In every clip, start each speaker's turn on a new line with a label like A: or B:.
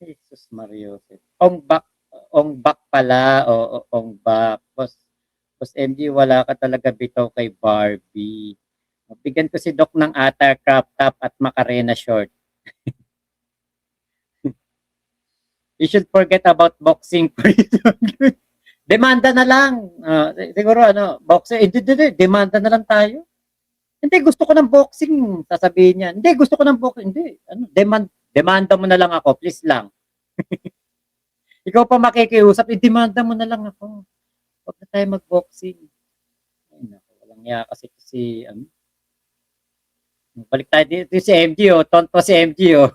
A: Jesus Mariosep. Ongbak pala, oo, Ongbak. Boss MG, wala ka talaga bitaw kay Barbie. Bigyan ko si Doc ng ata crop top at Macarena short. You should forget about boxing. Demanda na lang. Siguro boxing. Hindi, demanda na lang tayo. Hindi, gusto ko ng boxing. Sasabihin niya. Hindi, gusto ko ng boxing. Hindi, demanda mo na lang ako. Please lang. Ikaw pa makikiusap, demanda mo na lang ako. Huwag na tayo mag-boxing. Ay, naku, walang niya kasi si, balik tayo dito si MG, oh. Tonto si MG, oh.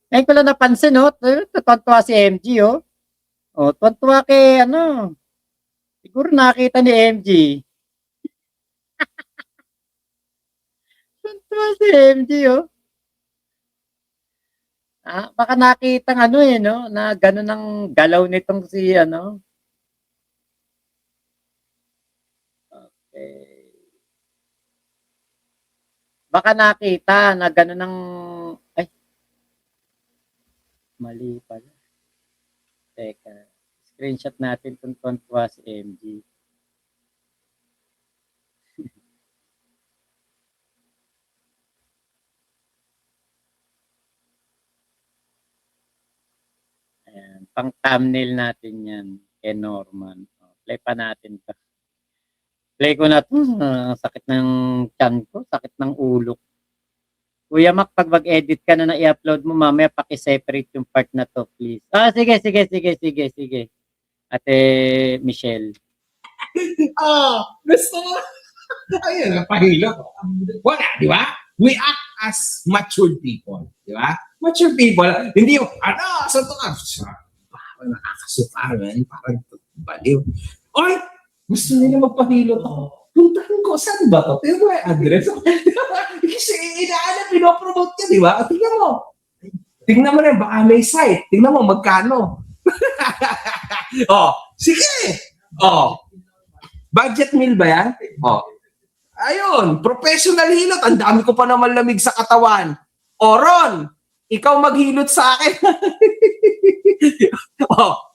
A: Ngayon ko lang napansin, oh. Tonto si MG, oh. Oh, tonto kay, siguro nakita ni MG. Tonto si MG, oh. Baka nakita ng no, na gano'n ang galaw nitong si, okay. Baka nakita na gano'n ang, ay, mali pala. Teka, screenshot natin kung tontuwa si MG. Ayan, pang thumbnail natin yan kay Norman. Play pa natin to. Play ko na to. Sakit ng tiyan ko, sakit ng ulo. Kuya Mac, pag mag-edit ka na i-upload mo, mamaya paki-separate yung part na to, please. Sige. Ate Michelle.
B: Gusto mo? Ayun, napahilo. Wala, di ba? We act as mature people, di ba? Mature people, hindi yung, saan to ka? Nakakasuka, man. Parang baliw. Oy, gusto nila magpahilo to. Puntahan ko, saan ba to? Tingnan mo yung address. Kasi inaanap, pinopromote ka, di ba? Tingnan mo na, baka may site. Tingnan mo, magkano. Sige. Budget meal ba yan? Ayun, professional hilot. Ang dami ko pa naman lamig sa katawan. Ron, ikaw maghilot sa akin.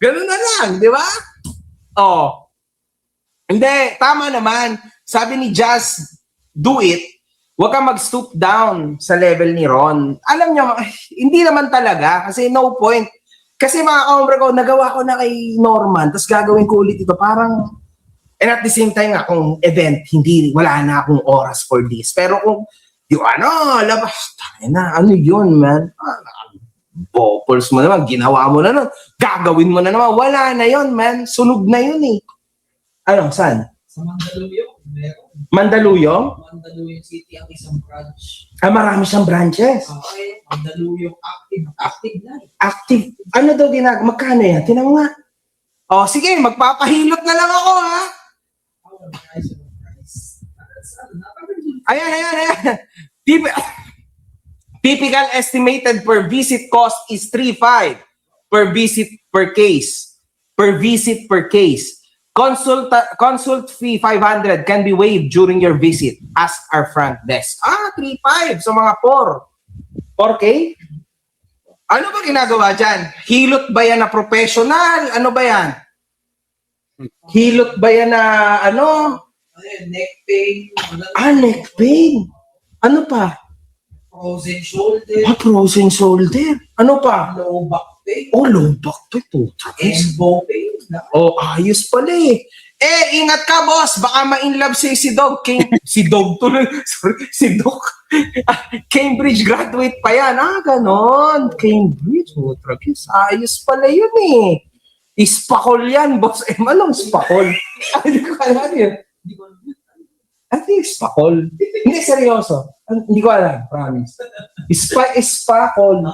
B: Ganun na lang, di ba? Hindi, tama naman. Sabi ni Jazz, do it. Huwag kang mag-stoop down sa level ni Ron. Alam niyo, hindi naman talaga. Kasi no point. Kasi mga kaumbre ko, nagawa ko na kay Norman, tapos gagawin ko ulit ito. Parang, and at the same time, kung event, wala na akong oras for this. Pero kung, labas, ano yun, man? Vocals mo naman, ginawa mo na nun. Gagawin mo na naman, wala na yun, man. Sunog na yun, eh. Saan?
C: Sa Mandaluyong, meron.
B: Mandaluyong?
C: Mandaluyong City ang isang branch.
B: Marami siyang branches.
C: Okay, Mandaluyong active na.
B: Active. Ano daw magkano yan? Tinang nga. Sige, magpapahilot na lang ako, ha? Ayan. Typical estimated per visit cost is 3.5 per visit per case. Per visit per case. Consult fee 500 can be waived during your visit. Ask our front desk. 3.5 sa mga 4K? Ano ba ginagawa dyan? Hilot ba yan na professional? Ano ba yan? Hilot ba yan na
C: Neck pain.
B: Neck pain. Ano pa?
C: Frozen shoulder.
B: Frozen shoulder. Ano pa?
C: Low back pain.
B: Low back pain.
C: Elbow pain.
B: Ayos pala eh. Ingat ka, boss. Baka ma-inlove si Dog. Si Dog tuloy. Sorry, si Dog. Cambridge graduate pa yan. Ganon. Cambridge. Ayos pala yun eh. Ispakol yan, boss. Anong ispakol? Hindi ko alam yun. I think ispakol. Hindi, seryoso. Hindi ko alam, promise. Ispakol.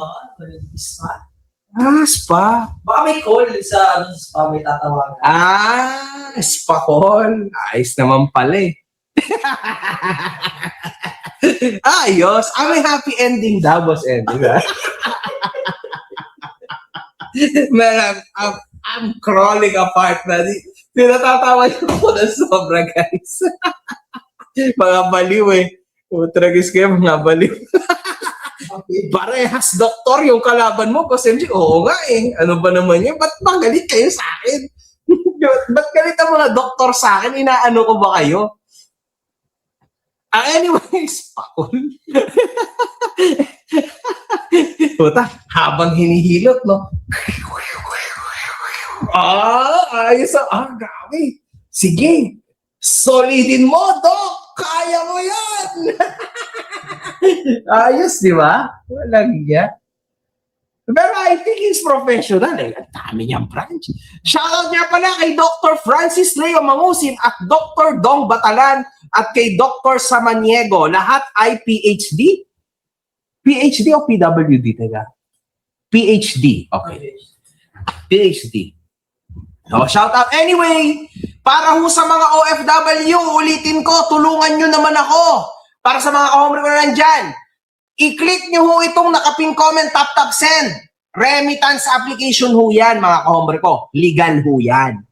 C: Spa.
B: Spa.
C: Baka may call sa spa, may tatawagan.
B: Spakol. Ayos naman pala eh. Ayos. May happy ending daw, boss ending. Man, I'm crawling apart na. Tinatatawa niyo ko na sobra, guys. Mga baliw eh. Utragis kayo, mga baliw. Parehas doktor yung kalaban mo, Boss MJ. Oo nga eh. Ano ba naman yun? Ba't magalit kayo sa akin? Ba't galit ang mga doktor sa akin? Inaano ko ba kayo? Anyways, pakul. Puta, habang hinihilot, no? Ayos grabe. Sige, solidin mo, Dok. Kaya mo yan. Ayos, di ba? Walang yan. Pero I think he's professional eh. Ang dami niyang branch. Shoutout niya pala kay Dr. Francis Leo Mangusin at Dr. Dong Batalan at kay Dr. Samaniego. Lahat ay PhD? PhD o PWD? Teka. PhD. Okay. PhD. So, shoutout. Anyway, para ho sa mga OFW, ulitin ko, tulungan nyo naman ako. Para sa mga kahombre ko na nandyan, i-click nyo ho itong nakapin comment, tap send. Remittance application ho yan, mga kahombre ko. Legal ho yan.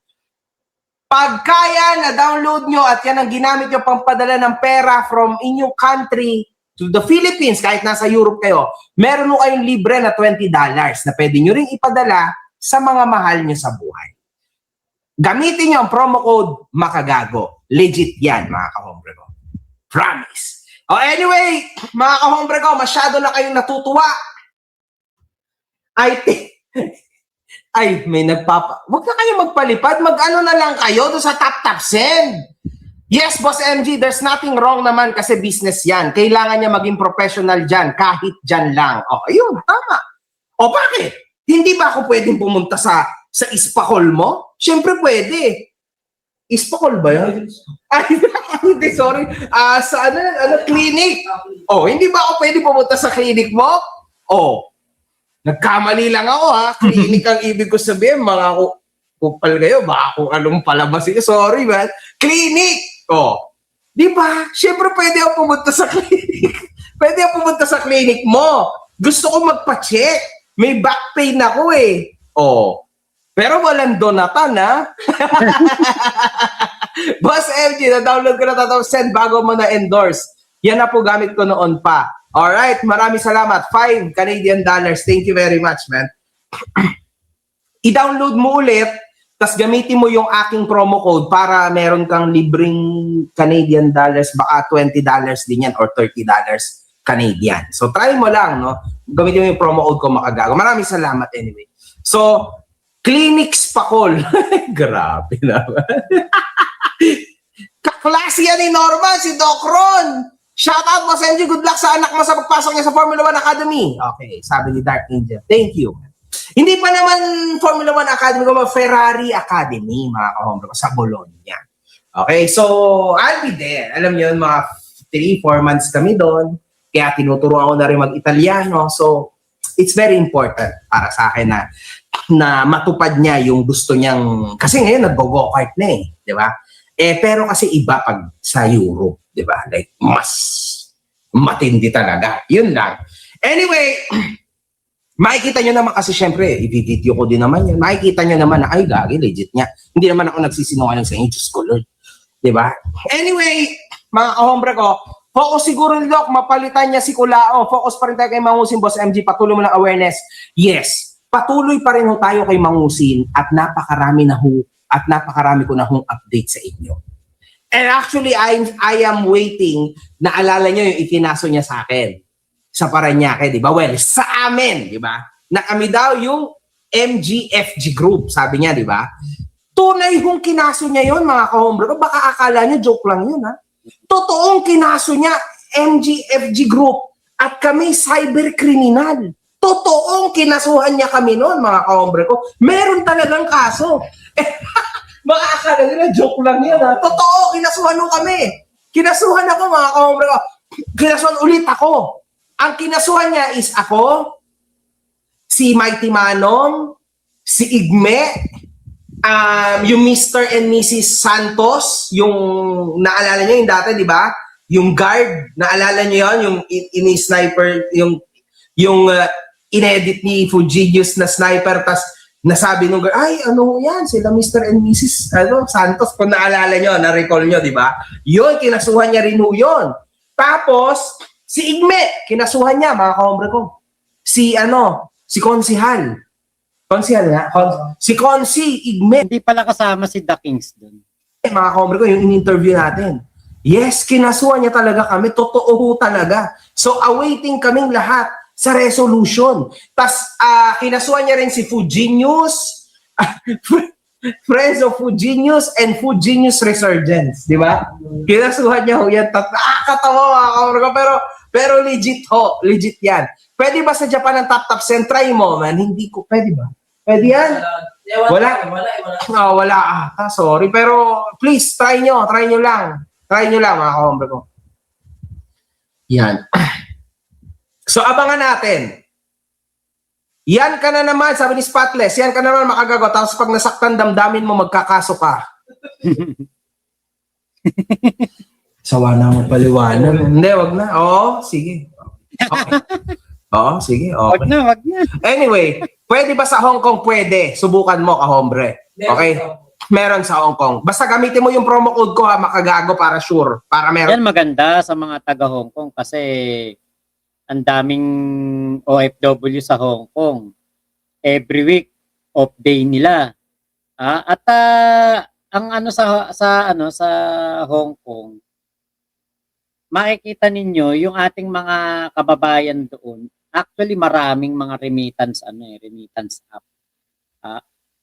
B: Pag kaya na-download nyo at yan ang ginamit nyo pang padala ng pera from inyong country to the Philippines, kahit nasa Europe kayo, meron ho kayong libre na $20 na pwede nyo rin ipadala sa mga mahal nyo sa buhay. Gamitin nyo ang promo code MAKAGAGO. Legit yan, mga kahombre ko. Promise. Anyway, mga kahombre ko, masyado na kayong natutuwa. May Huwag na kayo magpalipad. Mag-ano na lang kayo doon sa tap send. Yes, Boss MG, there's nothing wrong naman kasi business yan. Kailangan niya maging professional dyan, kahit dyan lang. Ayun, tama. Bakit? Hindi ba ako pwedeng pumunta sa Ispakol mo? Siyempre pwede. Ispakol ba yan? Hindi, sorry. Sa clinic. Hindi ba ako pwede pumunta sa clinic mo? Nagkamali lang ako ha. Clinic ang ibig ko sabihin. Mga kupal kayo. Baka kung anong palabasin. Sorry man. Clinic. Di ba? Siyempre pwede ako pumunta sa clinic. Pwede ako pumunta sa clinic mo. Gusto ko magpa-check. May back pain ako eh. Pero walang donatan, ha? Boss MG, na-download ko na send bago mo na-endorse. Yan na po gamit ko noon pa. Alright, maraming salamat. $5 Canadian. Thank you very much, man. I-download mo ulit, tas gamitin mo yung aking promo code para meron kang libreng Canadian dollars, baka $20 din yan or $30 Canadian. So, try mo lang, no? Gamitin mo yung promo code ko, MAKAGAGO. Maraming salamat anyway. So, Clinic Spakol. Grabe naman. Kaklase yan ni Norman, si Doc Ron. Shout out mo sa MG. Good luck sa anak mo sa pagpasok niya sa Formula 1 Academy. Okay, sabi ni Dark Angel. Thank you. Hindi pa naman Formula 1 Academy ko, Ferrari Academy, mga kahombre ko, sa Bologna. Okay, so I'll be there. Alam niyo, mga 3-4 months kami doon. Kaya tinuturuan ko na rin mag-Italiano. So, it's very important para sa akin na matupad niya yung gusto niyang, kasi ngayon nag-go-kart na eh, di ba? Pero kasi iba pag sa Europe, di ba? Like, mas matindi talaga. Yun lang. Anyway, makikita nyo naman kasi syempre, i-video ko din naman yan. Makikita nyo naman na, ay, gagi, legit niya. Hindi naman ako nagsisinungaling sa inyo, Diyos ko, Lord. Di ba? Anyway, mga kahombre ko, focus siguro ni Doc, mapalitan niya si Kulao. Focus pa rin tayo kay Mangusin, Boss MG. Patuloy mo ng awareness. Yes. Patuloy pa rin ho tayo kay Mangusin at napakarami ko na hong update sa inyo. And actually, I am waiting, naalala nyo yung ikinaso niya sa akin sa Parañaque, di ba? Well, sa amin, di ba? Na kami daw yung MGFG group, sabi niya, di ba? Tunay hong kinaso niya yon, mga kahombre ko. Baka akala niyo joke lang yun, ha? Totoong kinaso niya, MGFG group, at kami cyberkriminal. Totoong kinasuhan niya kami noon, mga kahombre ko. Meron talagang kaso. Baka akala nila, joke lang yan, ha? Totoo, kinasuhan nung kami. Kinasuhan ako, mga kahombre ko. Kinasuhan ulit ako. Ang kinasuhan niya is ako, si Mighty Manong, si Igme, yung Mr. and Mrs. Santos, yung naalala niyo yung dati, di ba? Yung guard, naalala niyo yun? Yung ini-sniper, yung inedit ni Fujinius na sniper, tas nasabi nung guard, ay, ano yan, sila Mr. and Mrs. Santos, kung naalala niyo, na-recall niyo, di ba? Yun, kinasuhan niya rin yun. Tapos, Si Igme, kinasuhan niya, mga kahombre ko. Si Konsihal. Konsihal nga? Si Konsi, Igme,
A: Hindi pala kasama si The Kings doon.
B: mga kahombre ko, yung in-interview natin. Yes, kinasuhan niya talaga kami. Totoo ho talaga. So, awaiting kaming lahat sa resolution. Tas, kinasuhan niya rin si Fujinius, Friends of Fujinius and Fujinius Resurgence. Di ba? Kinasuhan niya ho yan. Katawa mga kahombre ko. Pero legit ho. Legit yan. Pwede ba sa Japan ang top 10? Try mo, man. Hindi ko. Pwede ba? Pwede yan? Wala. Wala ata. Sorry. Pero please, try nyo. Try nyo lang. Try nyo lang, mga kahombre ko. Yan. So, abangan natin. Yan ka na naman, sabi ni Spotless, yan ka na naman makagago. Tapos pag nasaktan damdamin mo, magkakaso ka. Sawa na mo paliwanag. Hindi, wag na. Oo, sige. Okay. Oo, sige. Okay.
A: Wag na.
B: Anyway, pwede ba sa Hong Kong? Pwede. Subukan mo, kahombre. Okay? Meron sa Hong Kong. Basta gamitin mo yung promo code ko, ha, makagago para sure. Para meron.
A: Yan maganda sa mga taga Hong Kong kasi ang daming OFW sa Hong Kong. Every week off day nila. At ang ano sa Hong Kong, makikita ninyo yung ating mga kababayan doon. Actually maraming mga remittance app.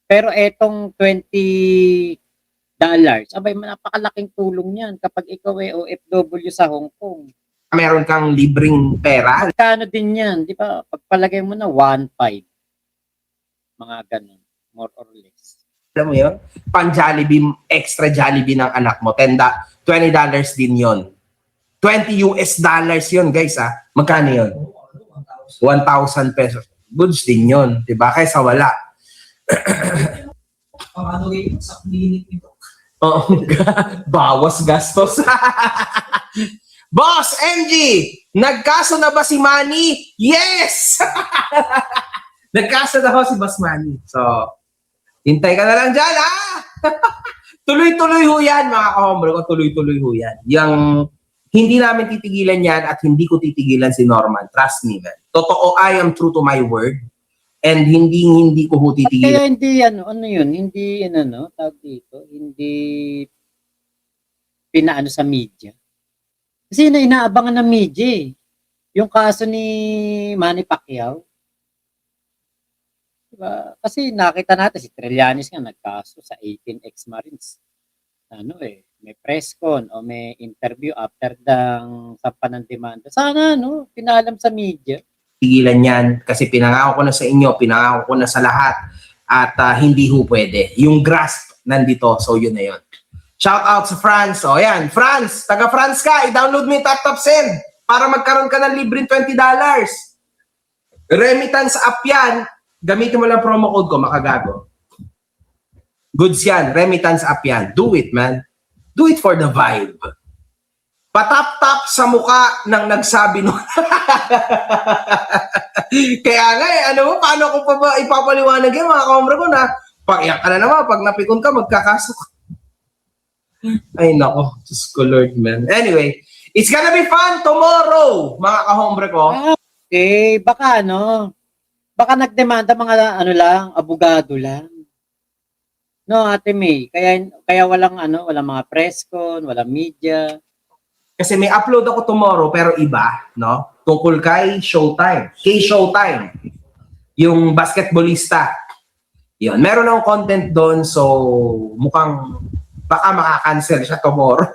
A: Pero etong $20, abay napakalaking tulong niyan kapag ikaw ay OFW sa Hong Kong.
B: Meron kang libreng pera.
A: Magkano din yan, di ba? Pagpalagay mo na 1.5. Mga ganun, more or less.
B: Alam mo yun? Pan-Jollibee, extra Jollibee ng anak mo. $20 din yon. $20 yun, guys, ha? Magkano yun? 1,000 pesos. Goods din yun, di ba? Kaysa wala.
C: Ano rin sa clinic nito?
B: Oo. Bawas gastos. Boss, MG, nagkaso na ba si Manny? Yes! Nagkaso na ho si Boss Manny. So, hintay ka na lang dyan, ha? Tuloy-tuloy ho yan, mga kahombre ko. Tuloy-tuloy ho yan. Yung hindi namin titigilan yan at hindi ko titigilan si Norman. Trust me, man. Totoo, I am true to my word. And hindi ko ho
A: At
B: titigilan.
A: kaya hindi tawag dito, hindi pinaano sa media. Kasi inaabangan ng media eh. Yung kaso ni Manny Pacquiao. Diba? Kasi nakita natin si Trillanes nga nagkaso sa 18 ex-Marines. May press con o may interview after sampan ng demanda. Sana pinalam sa media.
B: Tigilan yan kasi pinangako ko na sa inyo, pinangako ko na sa lahat at hindi ho pwede. Yung grasp nandito, so yun na yun. Shout out sa France. O yan, France, taga France ka, i-download mo yung TapTap Send para magkaroon ka ng libreng $20. Remittance app yan, gamitin mo lang promo code ko, makagago. Goods yan, remittance app yan. Do it, man. Do it for the vibe. Patap-tap sa mukha ng nagsabi nun. Kaya nga paano ko pa ba ipapaliwanag yan, mga kahombre ko na pakiyak ka na naman, pag napikon ka, magkakaso ka. Ay nako, Diyos ko Lord, man. Anyway, it's gonna be fun tomorrow, mga kahombre ko.
A: Okay, baka baka nagdemanda mga abogado lang. No, Ate May, kaya walang walang mga press con, walang media.
B: Kasi may upload ako tomorrow pero iba, no? Tungkol kay Showtime. Kay Showtime. Yung basketballista. Yun, meron akong content doon so mukhang baka makakancel siya tomorrow.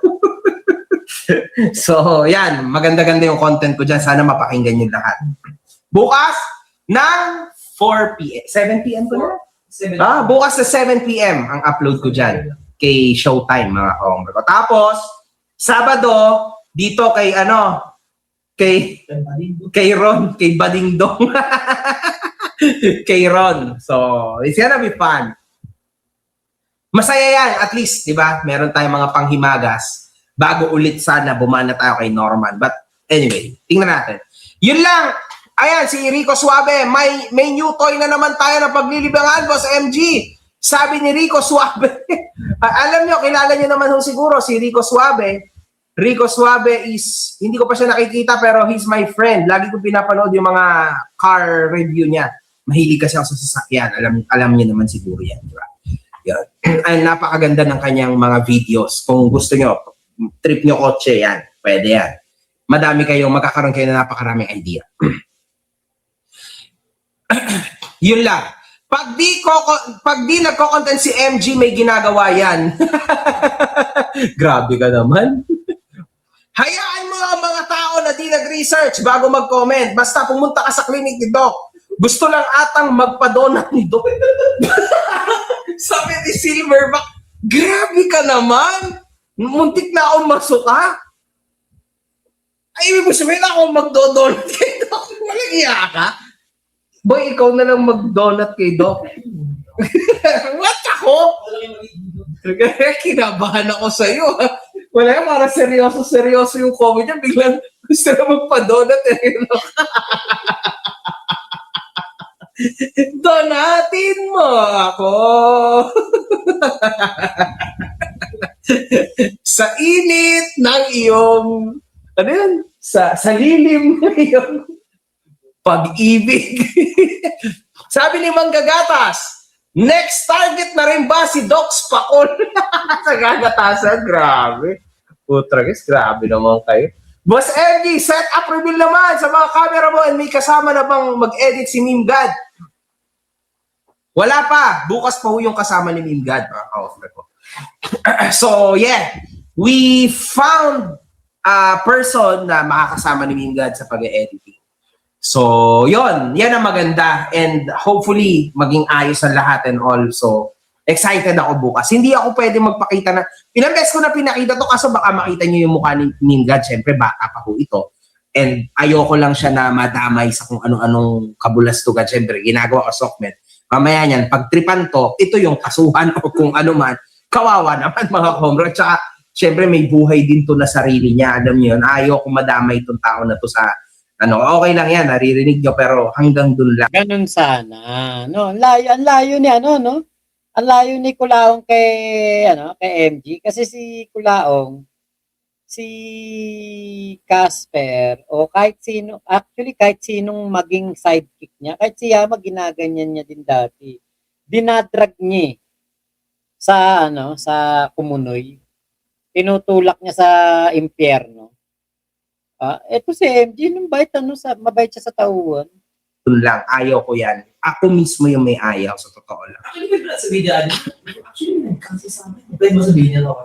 B: So, yan. Maganda-ganda yung content ko dyan. Sana mapakinggan yung lahat. Bukas ng 4 p.m. 7 p.m. ko na? Bukas na 7 p.m. ang upload ko dyan. Kay Showtime, mga kahombre ko. Tapos, Sabado, dito kay kay Ron, kay Badingdong. Kay Ron. So, it's gonna be fun. Masaya yan, at least, di ba? Meron tayong mga panghimagas bago ulit sana bumana tayo kay Norman. But anyway, tingnan natin. Yun lang. Ayan, si Rico Suave. May new toy na naman tayo na paglilibangan, Boss MG. Sabi ni Rico Suave. Alam nyo, kilala nyo naman siguro si Rico Suave. Rico Suave is, hindi ko pa siya nakikita pero he's my friend. Lagi ko pinapanood yung mga car review niya. Mahilig kasi ako sa sasakyan. Alam niyo naman siguro yan, di ba? Yan. Ay, napakaganda ng kanyang mga videos. Kung gusto nyo, trip nyo kotse, yan. Pwede yan. Magkakaroon kayo na napakaraming idea. Yun lang. Pag di nagko-content si MG, may ginagawa yan. Grabe ka naman. Hayaan mo ang mga tao na di nag-research bago mag-comment. Basta pumunta ka sa clinic ni Doc. Gusto lang atang magpadonat ni Doc. Sabi ni Silverback, grabe ka naman. Muntik na akong masuka. Ay, ibig mo sabihin ako magdodonat kay Doc. Walang iya ka? Boy, ikaw na lang mag-donut kay Doc. What ako? Kinabahan ako sa'yo. Wala yung para seryoso yung comment niya. Biglang gusto na magpa-donut. Donatin mo ako. Sa init ng iyong, ano yun? Sa lilim ng iyong pag-ibig. Sabi ni Manggagatas, next target na rin ba si Doc Spacol? Sa gagatasan, grabe. Putra guys, grabe naman kayo. Boss MG, set up reveal naman sa mga camera mo and may kasama na bang mag-edit si Meme God? Wala pa. Bukas pa ho yung kasama ni Meme God. So, yeah. We found a person na makakasama ni Meme God sa pag-editing. So, yon, yan ang maganda and hopefully maging ayos ang lahat and also excited ako bukas. Hindi ako pwede magpakita na, pinabes ko na pinakita to kaso baka makita nyo yung mukha ni Mingad, syempre bata pa ho ito. And ayoko lang siya na madamay sa kung ano-anong kabulastugan, syempre ginagawa ko Sokmed. Mamaya niyan, pag tripan to, ito yung kasuhan o kung ano man, kawawa naman mga komrad. Tsaka, syempre may buhay din to na sarili niya, alam niyo yun, ayoko madamay itong tao na to sa okay lang yan, naririnig nyo, pero hanggang dun lang.
A: Ganun sana. No, ang layo ni no? Ang layo ni Kulaong kay MG kasi si Kulaong si Casper o kahit sino, actually kahit sinong maging sidekick niya, kahit si Yama ginaganyan niya din dati. Dinadrag niya sa Kumunoy. Tinutulak niya sa impyerno. Ito si MG, mabait siya sa tauhan.
B: Dun lang, ayaw ko yan. Ako mismo yung may ayaw, sa totoo lang.
C: Actually, may pala sabihin niya, actually, nagkasi sa amin. Pwede mo sabihin niya ako.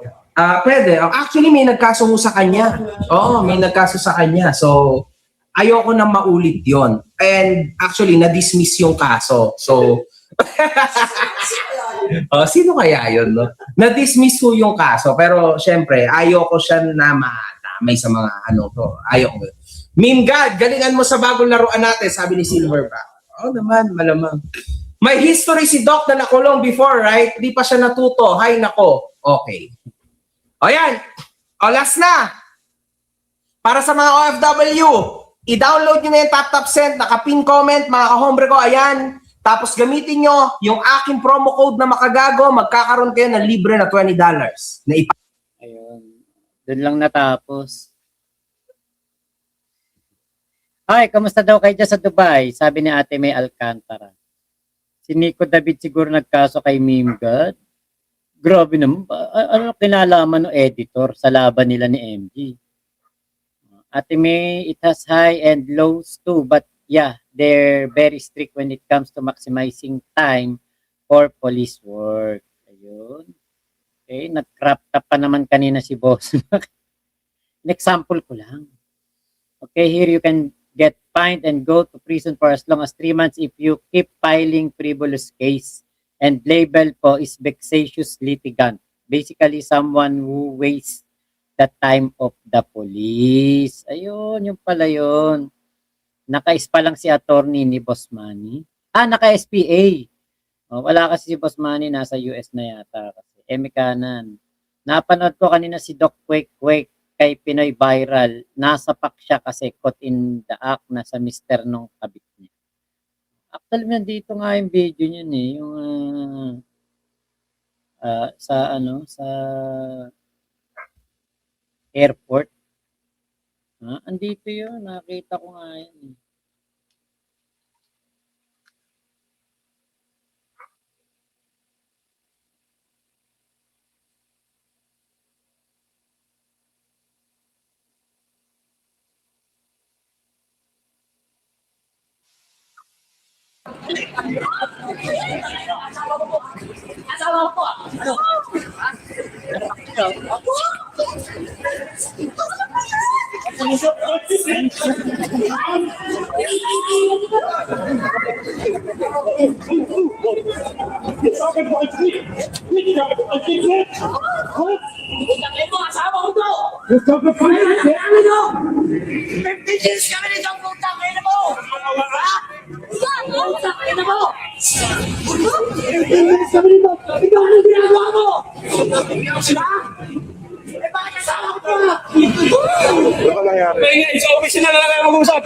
B: Pwede. Actually, may nagkaso mo sa kanya. Oo, may nagkaso sa kanya. So, ayoko na maulit yon. And actually, na-dismiss yung kaso. So, sino kaya yun, no? Na-dismiss ko yung kaso. Pero, syempre, ayoko siya na may sa mga ayoko. Meme God, galingan mo sa bagong laruan natin, sabi ni Silverback. Naman, malamang. May history si Doc na nakulong before, right? Di pa siya natuto. Hay nako. Okay. Yan. Last na. Para sa mga OFW, i-download nyo na yung Tap Tap Send, naka-pin comment, mga kahombre ko, ayan. Tapos gamitin nyo yung aking promo code na makagago, magkakaroon kayo ng libre na $20 na
A: Ayun. Doon lang natapos. Hi, kamusta daw kayo dyan sa Dubai? Sabi ni Ate May Alcantara. Si Nico David siguro nagkaso kay Meme God. Grabe naman. Ano kinalaman ng editor sa laban nila ni MG? Ate May, it has high and lows too. But yeah, they're very strict when it comes to maximizing time for police work. Ayun. Okay, nag-crop top pa naman kanina si boss. An example ko lang. Okay, here you can get fined and go to prison for as long as 3 months if you keep filing frivolous case. And label po is vexatious litigant. Basically, someone who wastes the time of the police. Ayun, yung pala yun. Naka-SPA lang si attorney ni Boss Manny. Naka-SPA. Wala kasi si Boss Manny, nasa US na yata. Kanan. Napanood ko kanina si Doc Quake kay Pinoy Viral. Nasa pack siya kasi caught in the act na sa mister nung kabit niya. Actually, nandito nga yung video niya yung sa airport. Andito yun. Nakita ko nga yan. Eh.
C: Asawa ko. Utangin mo, asawa ko to! Ano to? 50 years kami nito, utangin mo! Ha? Utangin mo! 50 years kami nito! Ikaw ang ginagawa mo! Ha? Eh bakit asawa ko to?
D: Kaya sa opisina na lang kayo mag-usap.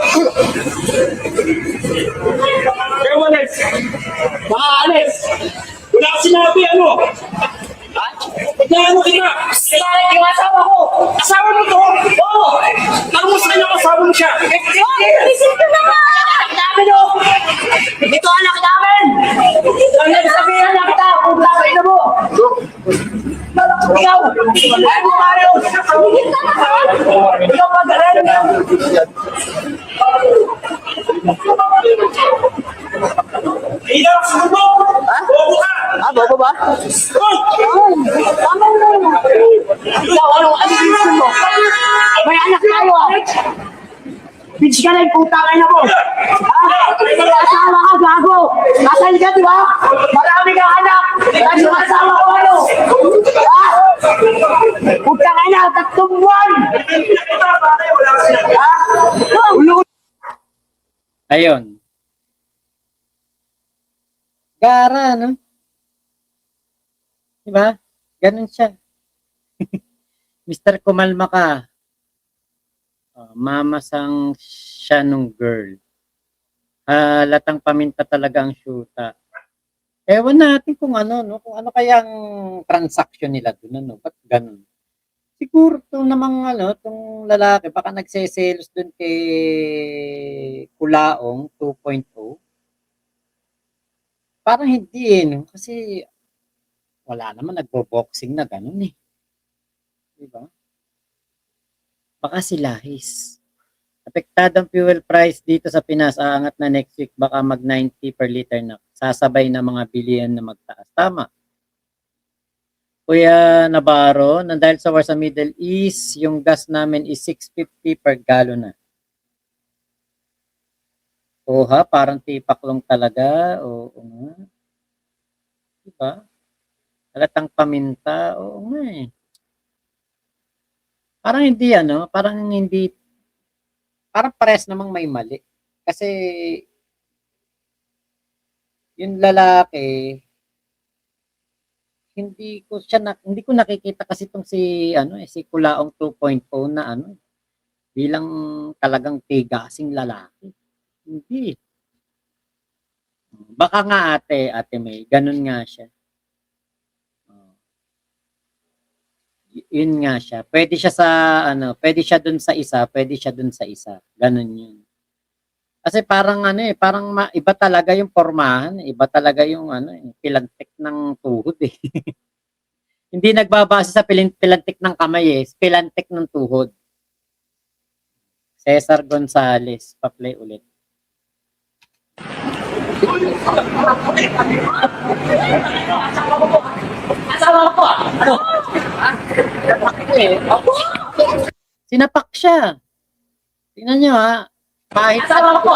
D: Kaya umalis. Makaalis. Wala ka sinabi, ano? Pagkano kita?
C: Sinari yung asawa ko!
D: Asawa mo to?
C: Oo!
D: Kamusta niyo kasama mo siya?
C: Isip ko na nga! Anak namin o! Ito anak namin! Ang nagsabihan na kita kung bakit na mo! Ikaw! Ay mo kayo! Ikaw magaling!
D: Ida, sumo! Bobo ka!
C: Bobo ba? Tama mo! Ikaw, ano gusto mo? May anak tayo ah! Bitch ka na yung putang ina mo! Ha? Asawa ka, gago! Kasal ka, di ba? Marami kang anak! Kasi yung asawa ko ano? Ha? Putang ina, 3 buwan! Ha?
A: Ayun. Gara, no? Diba? Ganun siya. Mr. Kumalma ka. Mamasang siya nung girl. Latang paminta talaga ang syuta. Ewan natin kung ano, no? Kung ano kayang transaction nila doon, ano? Ba't ganun? Siguro itong namang, ano, itong lalaki, baka nagseselos doon kay Kulaong 2.0. Parang hindi eh, no? Kasi wala naman nagbo-boxing na ganun eh. Diba? Baka sila his. Apektado ang fuel price dito sa Pinas. Aangat na next week. Baka mag 90 per liter na. Sasabay na mga bilihan na magtaas. Tama. Kuya Navarro, na dahil sa war sa Middle East, yung gas namin is 650 per gallon na. Oha, parang tipaklong talaga. Oo nga. Diba? Halatang paminta. Oo nga eh. Parang hindi ano, parang pares namang may mali. Kasi yung lalaki, hindi ko nakikita kasi itong si Kulaong 2.0 na ano, bilang talagang tigasing lalaki. Hindi. Baka nga ate May, ganun nga siya. Yun nga siya. Pwede siya sa pwede siya dun sa isa, pwede siya dun sa isa. Ganun yun. Kasi parang parang iba talaga yung pormahan, iba talaga yung pilantik ng tuhod eh. Hindi nagbabase sa pilantik ng kamay eh, pilantik ng tuhod. Cesar Gonzales, pa-play ulit.
C: Asawa ko! Ano?
A: Sinapak siya. Tingnan nyo ha. Kahit
C: Asawa ko!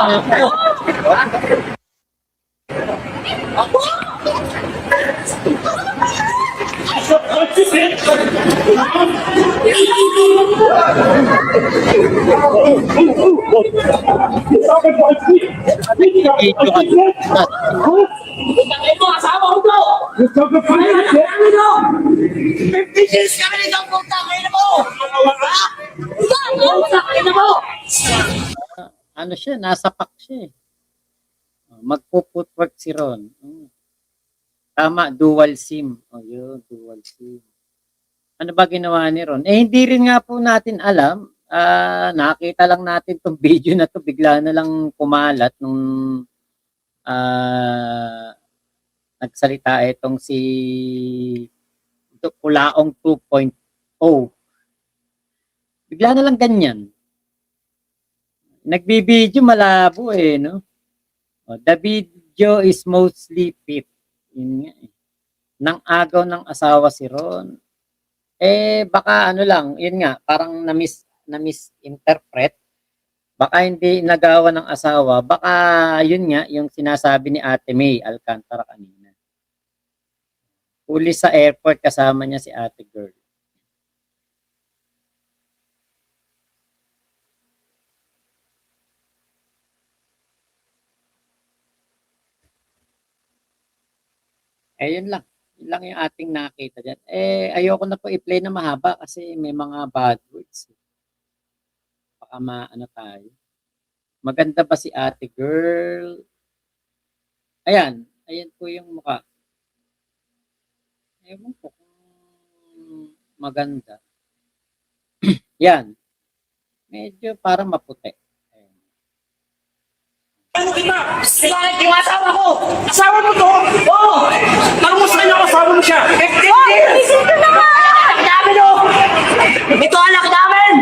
C: Utangin mo, asawa ko to! Ano to? 50 years kami nito, utangin mo! Ha? Utangin mo!
A: siya, nasapak siya eh. Magpo-footwork si Ron. Tama, dual SIM. Yun, dual SIM. Ano ba ginawa ni Ron? Eh, hindi rin nga po natin alam. Nakita lang natin tong video na to, bigla na lang kumalat nung nagsalita itong si Kulaong 2.0. Bigla na lang ganyan. Nagbibideo malabo eh, no? The video is mostly fit. Yun nga eh. Nang agaw ng asawa si Ron. Eh, baka ano lang, yun nga, parang na-misinterpret. Baka hindi nagawa ng asawa. Baka yun nga, yung sinasabi ni Ate May Alcantara kanina. Pulis sa airport, kasama niya si Ate Girl. Eh, yun lang. Yun lang yung ating nakita dyan. Eh, ayoko na po i-play na mahaba kasi may mga bad words. Baka maano tayo. Maganda ba si Ate Girl? Ayan. Ayan po yung mukha. Ewan ko kung maganda. Yan. Medyo parang maputi. Ayan.
D: Ano kita?
C: Sinanay yung asawa ko!
D: Asawa mo to?
C: Oo!
D: Tanong mo sa kanya kung asawa mo siya.
C: Oh, isip ko na nga! Anak namin oh! Ito anak namin!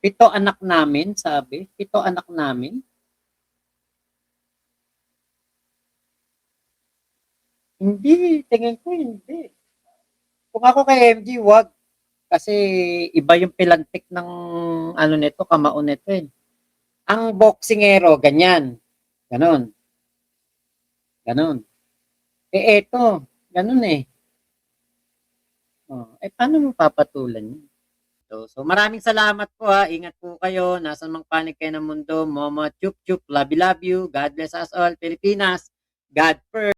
A: 7 anak namin, sabi. 7 anak namin. Hindi, tingin ko hindi. Kung ako kay MG, wag. Kasi iba yung pilantik ng ano nito, kamao nito eh. Ang boksingero, ganyan. Ganon. Ganon. Eh eto, ganon eh. Oh, eh paano mo papatulan yun? So maraming salamat po ha. Ingat po kayo. Nasaan mang panig kayo ng mundo. Mama, chup chup, love you, love you. God bless us all. Pilipinas. God first.